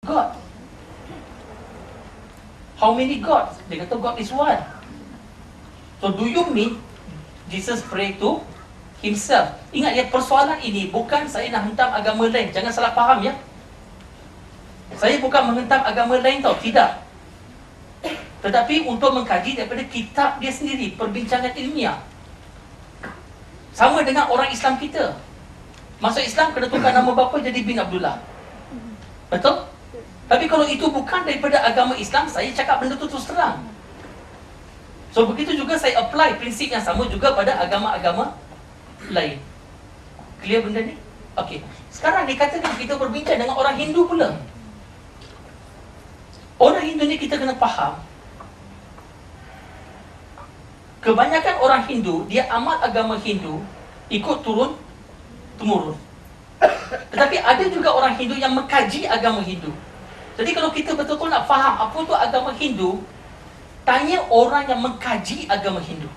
God. How many gods? Dia kata God is one. So do you mean Jesus pray to himself? Ingat ya, persoalan ini bukan saya nak hentam agama lain. Jangan salah faham ya. Saya bukan menghentam agama lain tau, tidak. Tetapi untuk mengkaji daripada kitab dia sendiri, perbincangan ilmiah. Sama dengan orang Islam kita. Masuk Islam kena tukar nama bapa jadi bin Abdullah. Betul? Tapi kalau itu bukan daripada agama Islam, saya cakap benda tu terus terang. So begitu juga saya apply prinsip yang sama juga pada agama-agama lain. Clear benda ni? Okey. Sekarang dikatakan kita berbincang dengan orang Hindu pula. Orang Hindu ni kita kena faham. Kebanyakan orang Hindu, dia amal agama Hindu ikut turun temurun. Tetapi ada juga orang Hindu yang mengkaji agama Hindu. Jadi kalau kita betul-betul nak faham apa tu agama Hindu, tanya orang yang mengkaji agama Hindu,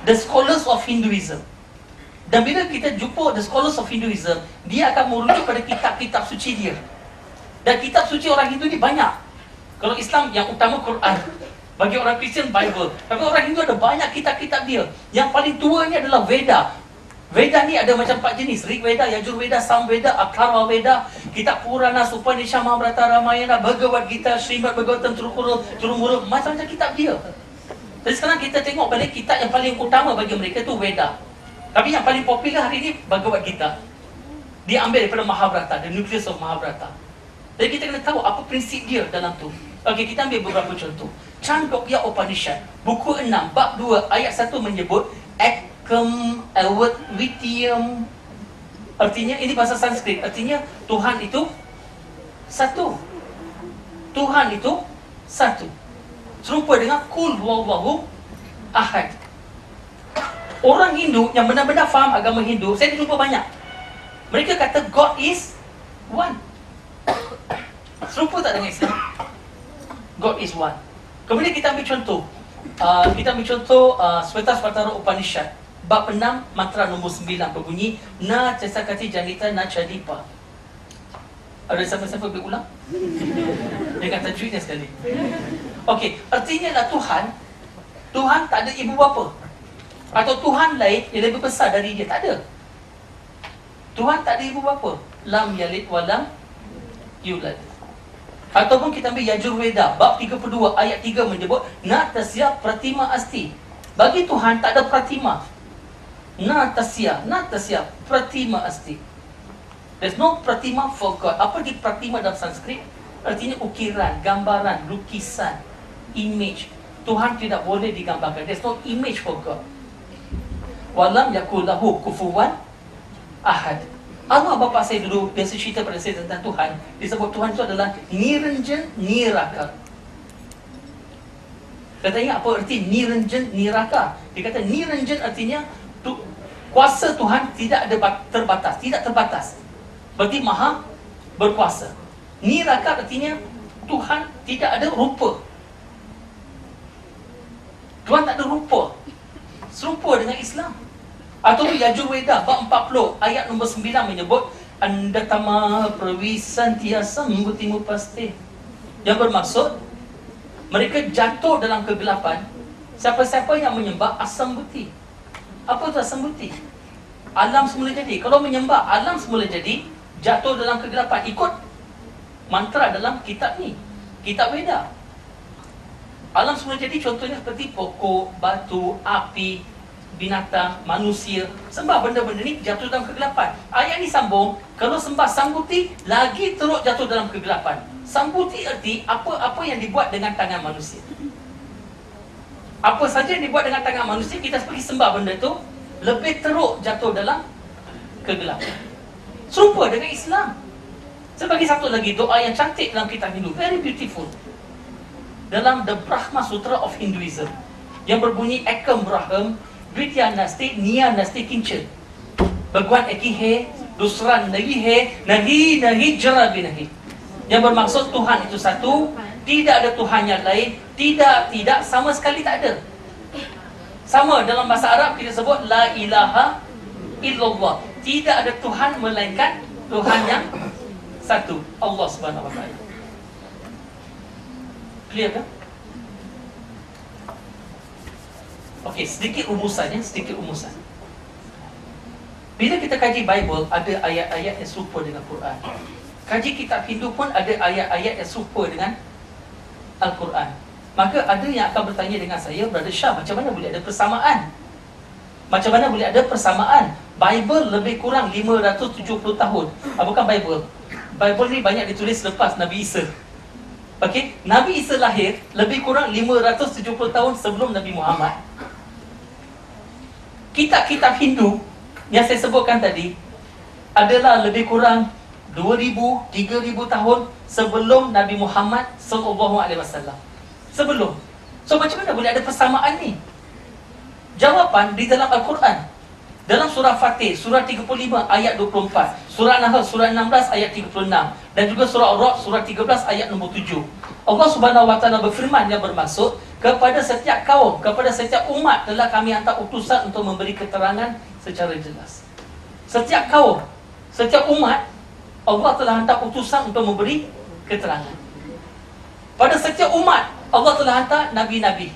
the scholars of Hinduism. Dan bila kita jumpa the scholars of Hinduism, dia akan merujuk pada kitab-kitab suci dia. Dan kitab suci orang Hindu ni banyak. Kalau Islam yang utama Quran, bagi orang Kristian Bible. Tapi orang Hindu ada banyak kitab-kitab dia. Yang paling tua ni adalah Veda. Veda ni ada macam 4 jenis: Rig Veda, Yajur Veda, Sam Veda, Atharva Veda, Kitab Purana, Upanishad, Mahabharata, Ramayana, Bhagavad Gita, Srimad Bhagavatam, Turumuru, macam-macam kitab dia. Jadi sekarang kita tengok balik kitab yang paling utama bagi mereka tu Veda. Tapi yang paling popular hari ni Bhagavad Gita. Dia ambil daripada Mahabharata, the nucleus of Mahabharata. Jadi kita kena tahu apa prinsip dia dalam tu. Okey, kita ambil beberapa contoh. Chandogya Upanishad, buku 6, bab 2, ayat 1 menyebut Ekam Awat Witiyam. Artinya, ini bahasa Sanskrit. Artinya, Tuhan itu satu. Tuhan itu satu. Serupa dengan Kul Huwallahu Ahad. Orang Hindu yang benar-benar faham agama Hindu, saya jumpa banyak. Mereka kata God is one. Serupa tak dengan Islam? God is one. Kemudian kita ambil contoh. Svetasvatara Upanishad, bab 6, mantra nombor 9 berbunyi Na Cesakati Janita Na Chadipa. Ada siapa-siapa boleh ulang? Dengan tajwidnya sekali. Okey, artinya lah Tuhan tak ada ibu bapa. Atau Tuhan lain yang lebih besar dari dia, tak ada. Tuhan tak ada ibu bapa. Lam yalid walam yulad. Ataupun kita ambil Yajur Veda, bab 32, ayat 3 menyebut Natasya Pratima Asti. Bagi Tuhan tak ada pratima. Natasya Pratima Asti. There's no pratima for God. Apa di pratima dalam Sanskrit? Artinya ukiran, gambaran, lukisan, image. Tuhan tidak boleh digambarkan. There's no image for God. Walam yakul lahu kufuwan ahad. Arwah bapa saya dulu biasa cerita pada saya tentang Tuhan. Dia sebut Tuhan itu adalah Niranjan Niraka. Kata ingat apa erti Niranjan Niraka? Dia kata Niranjan artinya kuasa Tuhan tidak ada terbatas, tidak terbatas. Berarti maha berkuasa. Niraka artinya Tuhan tidak ada rupa. Tuhan tak ada rupa. Serupa dengan Islam. Atau Yajur Veda, bab 40, ayat nombor 9 menyebut Andatama Pravisantiasam Butimu Paste. Yang bermaksud mereka jatuh dalam kegelapan. Siapa-siapa yang menyembah asam buti. Apa itu asam buti? Alam semula jadi. Kalau menyembah alam semula jadi, jatuh dalam kegelapan. Ikut mantra dalam kitab ni, kitab Veda. Alam semula jadi contohnya seperti pokok, batu, api, binatang, manusia. Sembah benda-benda ni jatuh dalam kegelapan. Ayat ni sambung, kalau sembah sambuti lagi teruk jatuh dalam kegelapan. Sambuti erti apa-apa yang dibuat dengan tangan manusia. Apa saja yang dibuat dengan tangan manusia, kita pergi sembah benda tu, lebih teruk jatuh dalam kegelapan. Serupa dengan Islam. Saya bagi satu lagi doa yang cantik dalam kitab Hindu, very beautiful. Dalam The Brahma Sutra of Hinduism, yang berbunyi Ekam Braham Dvitya Nasti Niya Nasti Kinchan. Bhagwan Eki Hai, Dusran Nahi Hai, Nahi Jarabi Nahi. Yang bermaksud Tuhan itu satu, tidak ada Tuhan yang lain, tidak, sama sekali tak ada. Sama dalam bahasa Arab kita sebut La ilaha illallah. Tidak ada Tuhan melainkan Tuhan yang Satu, Allah Subhanahu Wa Taala. Clear kan? Okey, sedikit rumusan. Bila kita kaji Bible, ada ayat-ayat yang serupa dengan Quran. Kaji kitab Hindu pun ada ayat-ayat yang serupa dengan Al-Quran. Maka ada yang akan bertanya dengan saya, Brother Shah, macam mana boleh ada persamaan? Macam mana boleh ada persamaan? Bible lebih kurang 570 tahun. Bukan Bible. Bible ni banyak ditulis lepas Nabi Isa. Okey, Nabi Isa lahir lebih kurang 570 tahun sebelum Nabi Muhammad. Kitab-kitab Hindu yang saya sebutkan tadi adalah lebih kurang 2000, 3000 tahun sebelum Nabi Muhammad SAW. Sebelum. So macam mana boleh ada persamaan ni? Jawapan di dalam Al-Quran. Dalam surah Fatih, surah 35 ayat 24, surah Nahl surah 16 ayat 36, dan juga surah Ar-Ra'd surah 13 ayat nombor 7. Allah Subhanahu Wa Taala berfirman yang bermaksud, kepada setiap kaum, kepada setiap umat telah kami hantar utusan untuk memberi keterangan secara jelas. Setiap kaum, setiap umat, Allah telah hantar utusan untuk memberi keterangan. Pada setiap umat, Allah telah hantar nabi-nabi.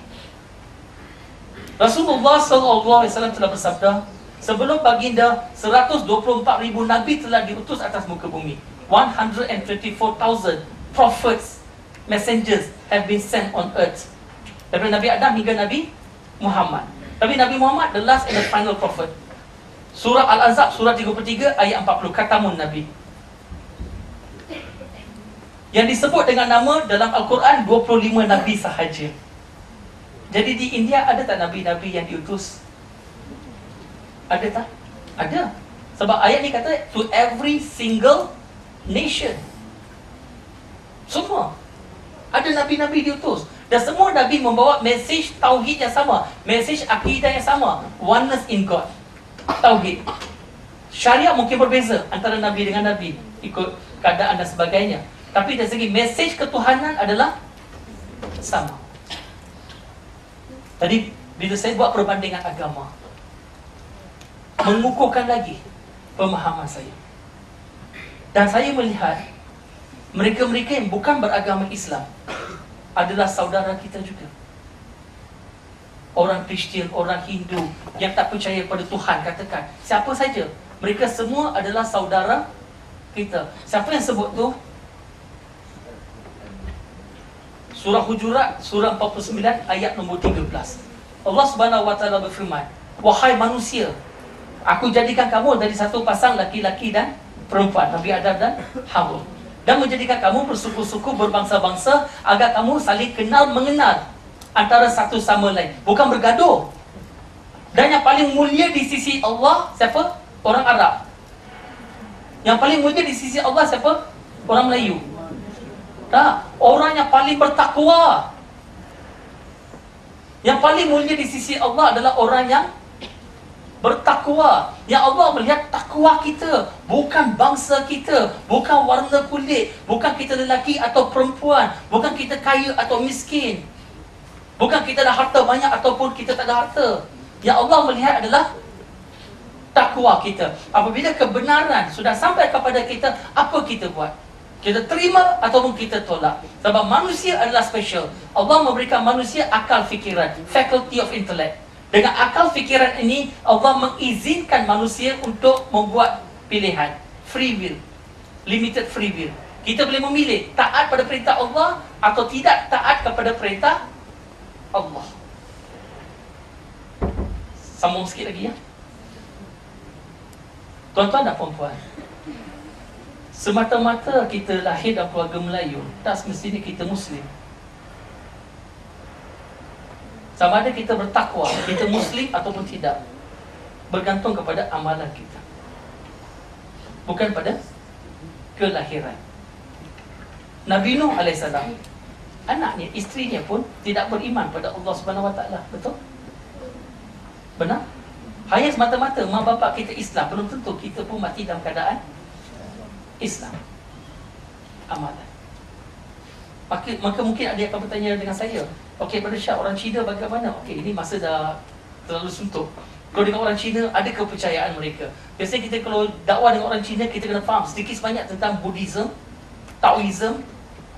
Rasulullah SAW telah bersabda, sebelum baginda 124,000 nabi telah diutus atas muka bumi. 124,000 prophets, messengers have been sent on earth. Daripada Nabi Adam hingga Nabi Muhammad. Tapi Nabi Muhammad the last and the final prophet. Surah Al-Ahzab surah 33 ayat 40, Khatamun Nabi. Yang disebut dengan nama dalam Al-Quran 25 nabi sahaja. Jadi di India ada tak nabi-nabi yang diutus? Ada tak? Ada. Sebab ayat ni kata to every single nation. Semua. Ada nabi-nabi diutus. Dan semua nabi membawa mesej tauhid yang sama, mesej akidah yang sama, oneness in God. Tauhid. Syariat mungkin berbeza antara nabi dengan nabi, ikut keadaan dan sebagainya. Tapi dari segi mesej ketuhanan adalah sama. Tadi bila saya buat perbandingan agama, mengukuhkan lagi pemahaman saya. Dan saya melihat mereka-mereka yang bukan beragama Islam adalah saudara kita juga. Orang Kristian, orang Hindu yang tak percaya pada Tuhan, katakan siapa saja, mereka semua adalah saudara kita. Siapa yang sebut tu? Surah Hujurat, surah 49 ayat nombor 13. Allah Subhanahu Wa Taala berfirman, wahai manusia, aku jadikan kamu dari satu pasang laki-laki dan perempuan, Nabi Adam dan Hawa, dan menjadikan kamu bersuku-suku, berbangsa-bangsa, agar kamu saling kenal mengenal antara satu sama lain, bukan bergaduh. Dan yang paling mulia di sisi Allah siapa? Orang Arab. Yang paling mulia di sisi Allah siapa? Orang Melayu. Tak, orang yang paling bertakwa. Yang paling mulia di sisi Allah adalah orang yang bertakwa. Yang Allah melihat takwa kita, bukan bangsa kita, bukan warna kulit, bukan kita lelaki atau perempuan, bukan kita kaya atau miskin, bukan kita ada harta banyak ataupun kita tak ada harta. Yang Allah melihat adalah takwa kita. Apabila kebenaran sudah sampai kepada kita, apa kita buat? Kita terima ataupun kita tolak. Sebab manusia adalah special. Allah memberikan manusia akal fikiran, faculty of intellect. Dengan akal fikiran ini, Allah mengizinkan manusia untuk membuat pilihan, free will, limited free will. Kita boleh memilih taat pada perintah Allah atau tidak taat kepada perintah Allah. Sambung sikit lagi ya. Tuan-tuan dan puan-puan, semata-mata kita lahir dalam keluarga Melayu, tak semestinya kita Muslim. Sama ada kita bertakwa, kita Muslim ataupun tidak, bergantung kepada amalan kita, bukan pada kelahiran. Nabi Nuh AS, anaknya, isterinya pun tidak beriman pada Allah Subhanahu Wa Taala. Betul? Benar? Hanya semata-mata mak bapak kita Islam, belum tentu kita pun mati dalam keadaan Islam. Amalan. Maka mungkin ada yang akan bertanya dengan saya, okey Brother Shah, orang Cina bagaimana? Okey, ini masa dah terlalu suntuk. Kalau dengan orang Cina, ada kepercayaan mereka. Biasanya kita kalau dakwah dengan orang Cina, kita kena faham sedikit sebanyak tentang Buddhism, Taoism,